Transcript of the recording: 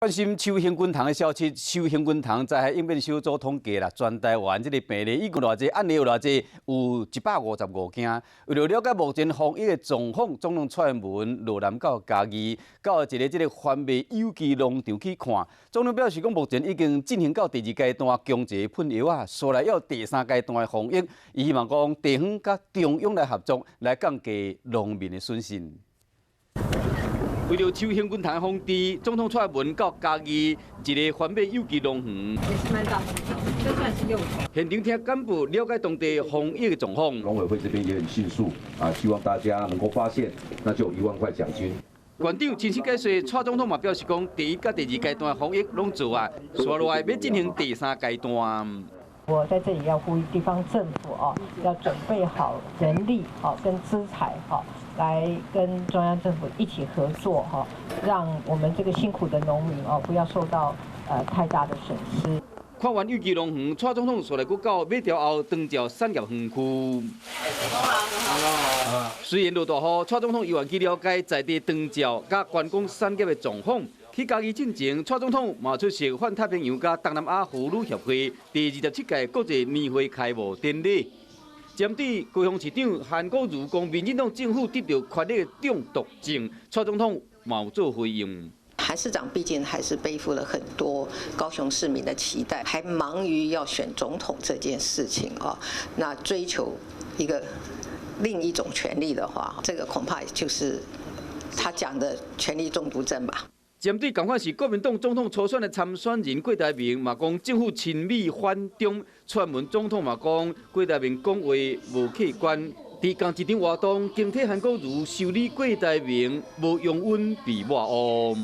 关心邱兴君堂的消息，邱兴君堂灾害应变小组统计啦，全台湾这个病例一共偌济，案例有偌济，有155件。为了了解目前防疫的状况，总统蔡英文落南到嘉义，到一个这个环美有机农场去看。总统表示讲，目前已经进行到第2阶段强制喷药啊，所来要第3阶段的防疫。伊希望讲地方甲中央来合作，来降低农民的损失。 为了邱兴君堂的访治，总统蔡英文到嘉义一个环美有机农园，也是蛮大，这算是用。现场听干部了解当地防疫的状况。农委会这边也很迅速啊，希望大家能够发现，那就1万块奖金。县长亲自解说，蔡总统嘛表示讲，第1甲第2阶段防疫拢做啊，接下来要进行第3阶段。 我在这里要呼吁地方政府啊，要准备好人力跟资财来跟中央政府一起合作让我们这个辛苦的农民不要受到太大的损失。看完有机农园，蔡总统所来佫到马条后长照产业园区。虽然落大雨，蔡总统依然去了解在地长照甲观光产业的状况。 去嘉义进前，蔡总统嘛出席泛太平洋甲东南亚妇女协会第27届国际年会开幕典礼。针对高雄市长韩国瑜讲，民进党政府得到权力中毒症，蔡总统嘛有做回应。韩市长毕竟还是背负了很多高雄市民的期待，还忙于要选总统这件事情那追求另一种权利的话，这个恐怕就是他讲的权力中毒症吧。 针对同款是国民党总统初选的参选人郭台铭，嘛讲政府亲美反中，蔡英文总统嘛讲郭台铭讲话无客观。伫同一场活动，经体韩国瑜修理郭台铭无用温被抹黑。